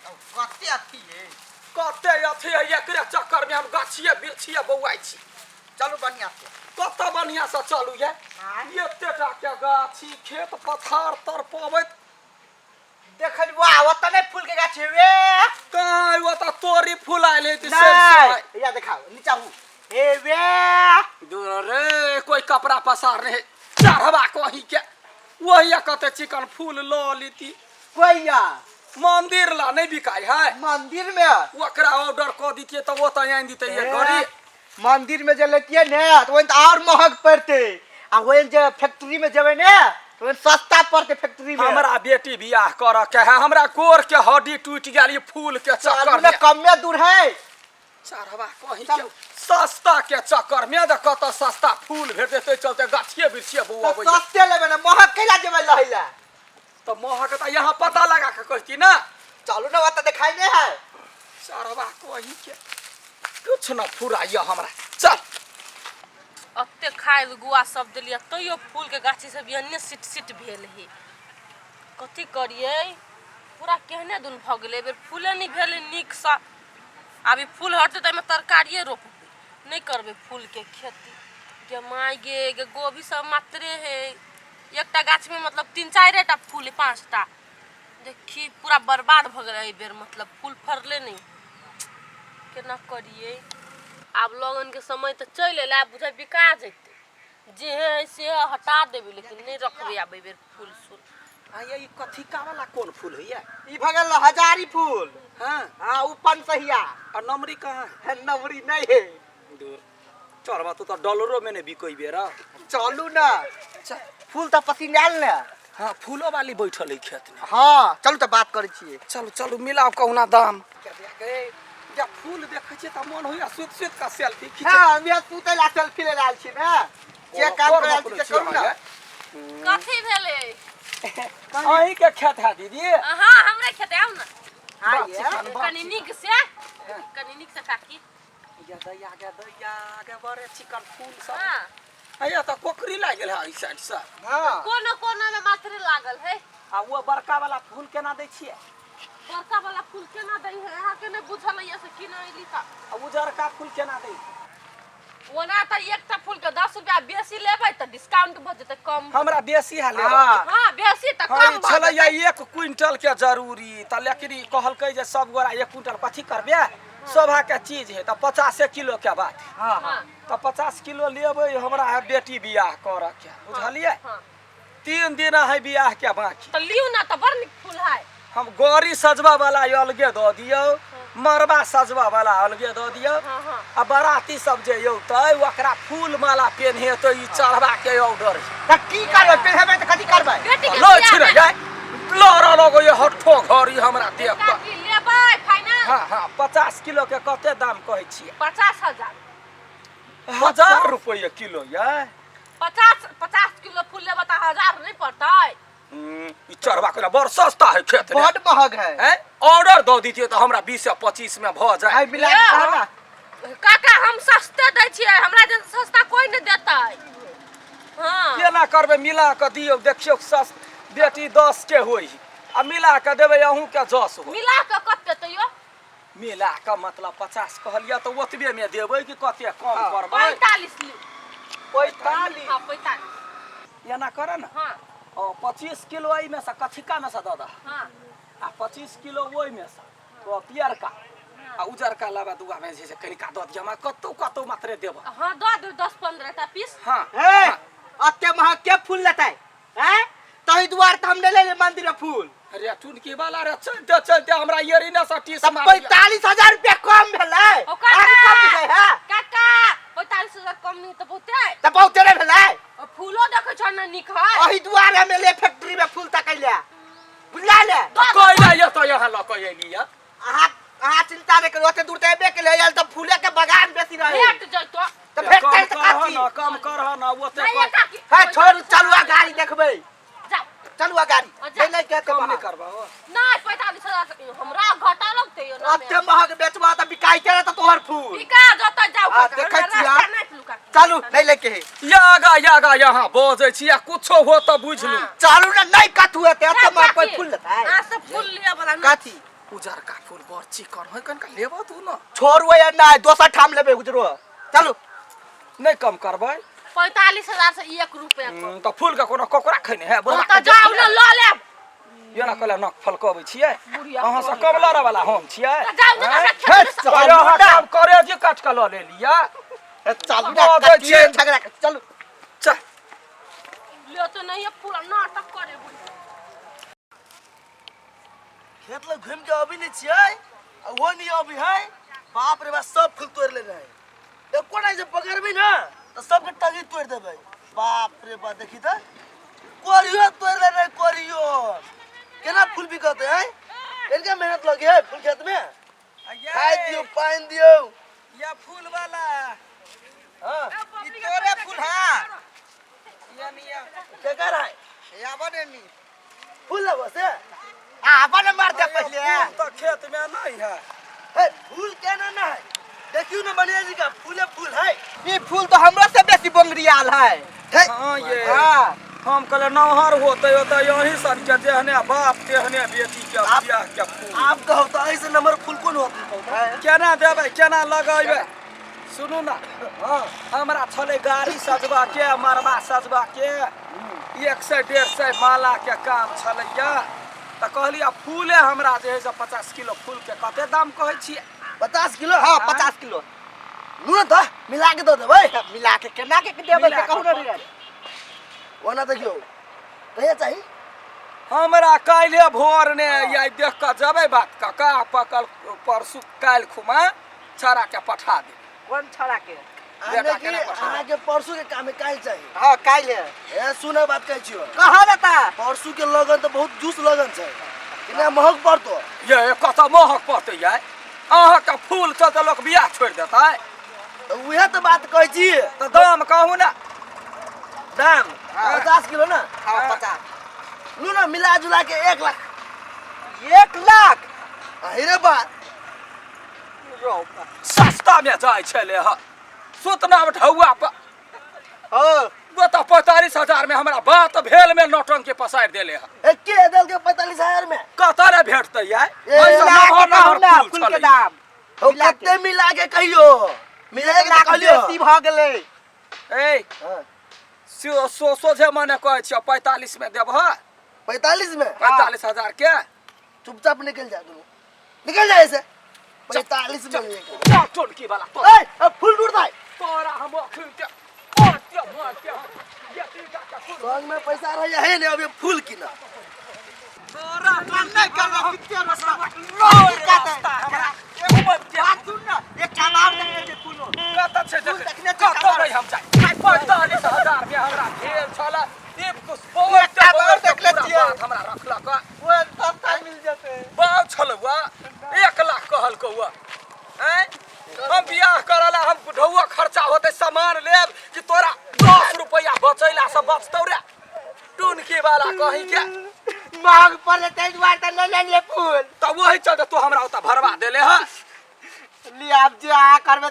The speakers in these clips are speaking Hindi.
कते अथी है कते अथी है एकरे चक्कर में हम गाछिए बिरछिए बौआई छी। चलू बढ़िया से कत बढ़िया से चलू ये एतेटा के गाछी खेत पथार तर पबैत देखल वाह ओतने नहीं फूल के गाछ हेवे काई वो त तोरी फुलाइले त नहीं या दिखाओ नीचा हूं हेवे दूर रे कोई कपड़ा पसार नहीं चढ़वा कहीं के वही कते चिकन फूल लो लीती कोइया मंदिर ला नहीं बिकाई है मंदिर में ओकरा ऑर्डर क दीतिए त वो त आन दीते ये गड़ी मंदिर में जे लेतिए ने तो और महंग पड़ते आ वो जे फैक्ट्री में जेबे ने तो सस्ता पड़ते फैक्ट्री में। हमरा बेटी बियाह कर के है हमरा गोर के हड्डी टूट गेल फूल के चक्कर में कम में दूर है चढ़वा कहीं के सस्ता के चक्कर में द कत सस्ता फूल भेटते चलते गाछिए बिरछिए बौआ तो सस्ते लेबे ना महंग केला जेबे लहिला तो महंग त यहाँ पता लगा के कहती ना चलू ना ओत दिखाई नहीं है चढ़वा कहीं के कुछ न फुराइया हमरा चल अत्ते खाए गुआ सब दिलिया तैयो फूल के गाछी सब अन्य सिट सिट भेल है कथी करिए पूरा केहने दुन भ गेले बेर फूले नहीं भेले निक सा अभी फूल हटते त में तरकारिए रोपबे नहीं करबे फूल के खेती के माय गे गोभी सब मात्रे है एकटा गाछ में मतलब 3-4 टा फूल 5टा देखी पूरा बर्बाद भ गेले बेर मतलब फूल फरले नहीं केना करिए अब लोगन के समय तो चल एला बुझा बिका जते जे है से हटा देबे लेकिन नहीं रखबे आबे बेर फूल सुन ये कथी का वाला कौन फूल है ई भगल हजारी फूल हां हां ऊपन सहिया और नमरी कहां है नवरी नहीं है दूर चढ़वा तो डॉलरों में ने बिकोई बेरा चलू ना फूल तो पसीनाल ना हां फूलो वाली बैठल है खेत में हां चलू तो बात करै छिए चलू चलू मिलाओ कहूना दाम या फूल देखे छे त मन होया सुत सुत का सेल्फी खींचे हां मैं सुतला सेल्फी ले लाल छी ना जे काम कराल छी करू ना कथी भेले अही के खेत है दीदी हां हमरे खेत आउ ना हां ये कनी निक से काकी या दैया के बड़े चिकन फूल सब हां अया त कोकरी लाग गेल है ई साइड से हां कोनो में मात्र लागल है आ वो बड़का वाला फूल केना दै छिए बड़का वाला फूल केना दै है अहाँ के ने बुझल है से कि नहीं लिखा आ उजरका फूल केना दै ओना त एकटा फूल के 10 रुपया बेसी लेबै त डिस्काउंट भ जते कम हमरा बेसी है लेबा हां बेसी त हां कम छले या 1 क्विंटल के जरूरी त लेकिन कहलकै जे सब गोरा 1 क्विंटल कथी करबे शोभा के चीज है त 50 किलो के बात हां त 50 किलो लेबै हमरा है बेटी बियाह कर के बुझलिए हां 3 दिन है बियाह के बाकी त लियौ ना त बड़ निक फूल है हम गौरी सजवा वाला अलगे द दियो मरबा सजवा वाला अलगे द दियो आ बराती सब जे यौतै ओकरा फूल माला पेन्हे तो ई चढ़वा के ऑर्डर त की करबै पेन्हबै त कथी करबै लो छिरे जाय लोरा लोगो ये हट्ठो घरी हमरा देख के की लेबै फाइनल हां 50 किलो के कते दाम कहै छियै 50,000 1000 रुपया किलो ये 50 किलो फूल लेबै त 1000 नहीं पड़तै ई चढ़वा के बड़ सस्ता है खेत में बहुत महंग है हैं ऑर्डर दो दीजिए तो हमरा 20 या 25 में भ जाए आई मिला के ना काका हम सस्ते दै छियै हमरा जन सस्ता कोई नहीं देतै हां केना करबे मिला के दियौ देखियो सस बेटी 10 के होई आ मिला के देबे अहू के 10 हो मिला के कते तैयो मिला के मतलब 50 कहलिया तो ओतबे में देबै कि कते कम करबै 45 ली 45 हां 45 एना करे ना हां 25 किलो आई में से कथिका में से द हां आ 25 किलो ओइ में से तो पियर का आ उजर का लाबा दुआ में जे कनिका द दिया कतो मात्रे देब हां दो 10-15 टा पीस हां ए अत्ते महंग के फूल लेतै हैं तही दुआर त हम ले मंदिर में फूल अरे टुनकी वाला रे चलते हमरा येरी ना सा 30 मार 45,000 रुपया कम भेलै ओ काका आगे कम है हां काका 45,000 कम नहीं त बहुते त बहुते रे भेलै और फूलो देखै छ ना निक है अही दुआर में ले फैक्ट्री में फूल तकैले बुझला ले कोइला ये तो यहाँ ल के एलिया आहा चिंता नहीं करो ओते दूर त एबे के ले आयल त फूले के बगान बेसी रहे भेट जइतो त भेटतै त काची कम करह ना ओते नहीं काकी है छोड़ चलुआ गाड़ी देखबै जाओ चलुआ गाड़ी ले ले के कम नहीं करबा हो नहीं 45,000 हमरा घाटा लगते यो ना अत्ते महंग बेचबा त बिकाई के त तोहर फूल बिका जत जाओ आ, देखै छियै आ। नहीं फूल का चलू नहीं लेके है यागा यहाँ बोझे छिया कुछो हो त बुझलू चलू ना नहीं कथु है ते अत्ते महंग कोई फूल लेतै हां सब फूल लिया वाला ना काची उजर का फूल बड़ चिकन है कन का लेबो तू न छोड़ो या ना दोसर ठाम लेबे गुजरो चलो नहीं कम करबै 45,000 से 1 रुपया कम। तो फूल का कोनो कोकरा खैने है हाँ तो जाओ ना ल लेब। ये ना कहले नक फलकबै छियै बुढ़िया अहाँ से कम लड़े वाला हम छियै तो जाओ ना हैं? खेत में चलो अरे ना। हम करे जे काट के ल ले लिया चलो बाबा ना जी। झगड़ा चलो चल ले तो नहीं है पूरा नाटक करे बुढ़िया। खेत लग घूम के अभी नहीं छियै वो नहीं अभी है बाप रे बाप सब फूल तोड़ ले रहे एको नहीं जब पकड़बी ना तो सबके टंगी तोड़ देबै बाप रे बाप देखी त कोरियो तोड़ ले रहे कोरियो केना फूल बिकते है इनका मेहनत लगे है फूल खेत में खाए दियो पानी दियो ये फूल वाला हां ई तोरे फूल हां ये निया क्या कर रहा है या बने नी फूल लगो से बने मार दे पहले तो खेत में नहीं है है फूल केना ना है देखियो ना बनिया जी का फूले फूल है ई फूल तो हमरा से बेसी बंगरियाल है हाँ ये हां हम कहले नहर होते होते यही सन के जेहने बाप तेहने बेटी के बियाह के फूल आप कहो तो ऐसे नंबर फूल कौन होता है केना देबै केना लगेबै सुनू ना हमरा छले गाड़ी सजवा के मरबा सजवा के 100-150 माला के काम छलैया त कहलिया फूले हमरा जे है से 50 किलो फूल के कते दाम कहै छियै 50 किलो हां 50 किलो लू तो मिला के दो देबै मिला के केना के देबे मिला के कहू के ना रे वना देखियो कहिया चाहिए हमरा काल्हे भोर ने या देख के जबै बात का पकल परसू काल खुमा छड़ा के पठा दे कौन छड़ा के आने की आगे परसों के काम में काल चाहिए हां काइले ए सुना बात कहै छियो कहा देता परसों के लगन तो बहुत जूस लगन छै किने महक पड़तो ये कत महक पड़ते ये अहाँ के फूल चलते लोग बियाह छोड़ देता है तो उहे तो बात कहै छी तो दाम कहू ना दाम 50 किलो ना हां 50 लू ना मिला जुला के 1 लाख 1 लाख अहिरे बात रो सस्ता में जाय छले ह सुतना ढौआ पर हां वो तो 45,000 में हमरा बात भेल में नौटंकी पसार देले ह एके दल के 45,000 में कत रे भेटते ये फूल के दाम तो कते मिला के कहियो मिला के कहलियो बेसी भ गेलै ए सोझे मने कहै छियै 45 में देब ह 45 में 45,000 के चुपचाप निकल जा तू निकल जा ऐसे 45 में लेके टोनकी वाला तो ए अब फूल टूटता है तोरा हम अखिल के मारते ये तीका का फूल संग में पैसा रह है ने अभी फूल किना तोरा नहीं कर कितने रास्ता रास्ता हमरा घुमत के बात सुन ना एक काम और देखे जे फूल कत छै फूल देख देखने कत चला नहीं हम जाय 45,000 में हमरा भेल छला एक कुछ एक काम और देख ले छियै। हमरा रखलक वो सस्ता मिल जते बाव छलवा 1 लाख कहल कौआ हैं हम बियाह करला हम ढौआ खर्चा होते सामान लेब कि तोरा 10 रुपया बचैला से बचतौ रे टुनकी वाला कहीं के मांग पर तै दुआर त ले ले फूल त वही चलते तू हमरा ओता भरवा देले ह ली आप जे आ करबे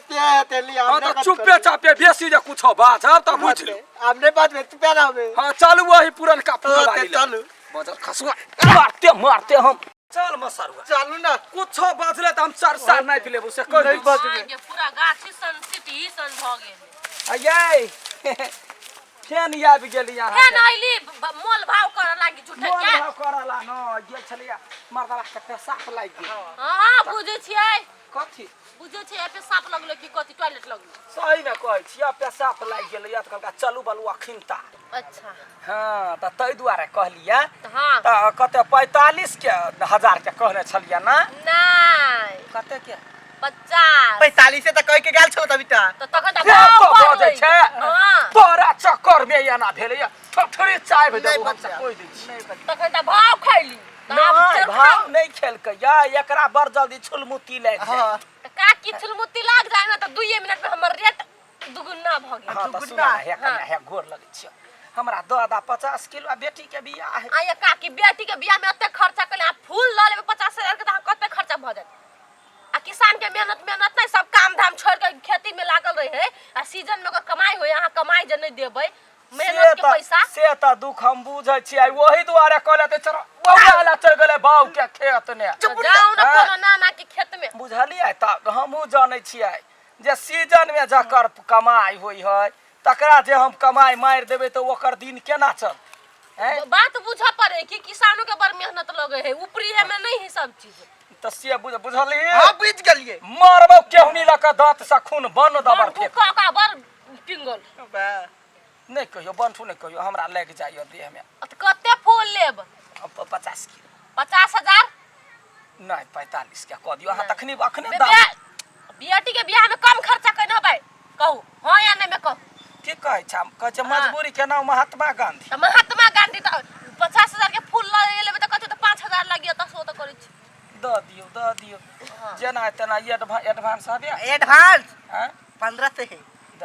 ते ली हां त चुपे चापे बेसी जे कुछो बाजब त बुझ ले हमने बात में चुप रहबे हां चलू वही पुरन का फूल वाली चलू बजर खसुआ मारते हम चल मसरुआ चलू ना कुछो बजले त हम चरसा नहीं पिलेबू से कह नहीं दी बज- हाँ, ये पूरा गाछी सन सिटी सन भ गेल अये फेन आब गेली यहाँ है न अइली मोल भाव कर लागी झूठे मोल के भाव करला न गेल छलिया मर्दवा के पेशाब लाग गेल हां बुझै छियै कथी बुझै छियै पे साफ लगले कि कथी टॉयलेट लगले। सही में कहै छियै पेशाब लाग गेल या त कहलका चलू बलुआ खिनता अच्छा हां त तै दुआरे कहलिया तो हाँ त कते 45 के हजार के कहने छलिया ना नहीं कते के 50 45 से त कह के गेल छौ तबिता तो तखन त से भाव तो बढ़ बजै छै हां तोरा चक्कर में एना भेलै या थोड़ी चाय भे नहीं देबो हम बच्चा। कोइ दै छी नहीं बज तखन त भाव खैली नहीं भाव नहीं खेलकै या एकरा बड़ जल्दी छुलमुती लाग जाय हां का की चुलमुती लाग जाय ना त 2 मिनट में हमर रेट दुगुना भ गेल। हाँ तो सुना है कने है गोर लगे छियो हमरा दादा 50 किलो बेटी के बियाह है आ ये का की बेटी के बियाह में एते खर्चा कले आ फूल ल लेबे 50,000 के त कते खर्चा भ जात आ किसान के मेहनत नहीं सब काम धाम छोड़ के खेती में लागल रहे है आ सीजन में अगर कमाई होय अहाँ कमाई जे नहीं देबै मेहनत के पैसा से त दुख हम बुझै छी वही दुआरे कहले त चलो बौआ ला चल गेले बाऊ के खेत ने जाओ ना कोनो नाना के खेत में बुझलियै त हमहू जानै छियै जे सीजन में जकर कमाई होई है तकरा जे हम कमाई मार देबै त ओकर दिन केना चल बात बुझ पड़े कि किसानों के बड़ मेहनत लगे है ऊपरी है में नहीं है सब चीज त से बुझली हां बुझ गेलिए मारबो केहुनी ल के दांत से खून बन दबर फेंक का बड़ पिंगल नहीं कहियो बंठू नहीं कहियो हमरा लग जाइयो देह में कते फूल लेब 50 किलो 50,000 नहीं 45 के कह दियो हां तखनी अखने बियाटी के बियाह में कम खर्चा कैन होबै कहू हां या नहीं में कहू ठीक कहै छ कह छ मजबूरी के नाम महात्मा गांधी त महात्मा गांधी त 50,000 के फूल ले लेबे त कते त 5,000 लागियो त सो त करै छी द दियो जेना तेना एडवांस हबे एडवांस हां 15 से है द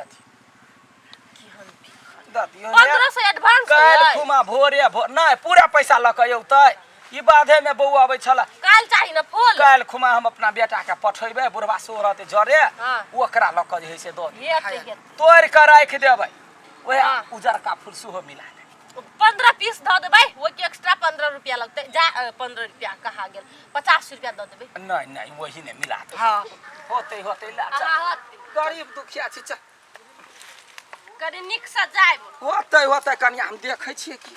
दियो 15 से एडवांस काल खुमा भोरे नहीं पूरा पैसा ल के औतै ई बाधे में बौ आबै छला काल चाहि न फूल काल खुमा हम अपना बेटा के पठैबे बुढ़वा सो रहते जरे ओकरा ल के जे से द ये तोड़ के राख देबै ओए उजर का फूल सुहो मिला दे 15 पीस द देबै वो के एक्स्ट्रा 15 रुपया लगते जा 15 रुपया कहा गेल 50 रुपया द देबै नहीं वही ने मिला दे हां होते ला गरीब दुखिया छी च कनी निक से जाइब होते कनिया हम देखै छियै की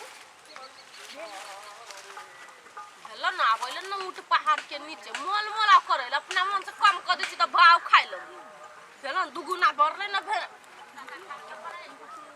हेलो ना बोले ना ऊंट पहाड़ के नीचे मोल मोला करे अपना मन से कम कर दै छी त भाव खाइ लगी हेलो दुगुना बढ़ले ना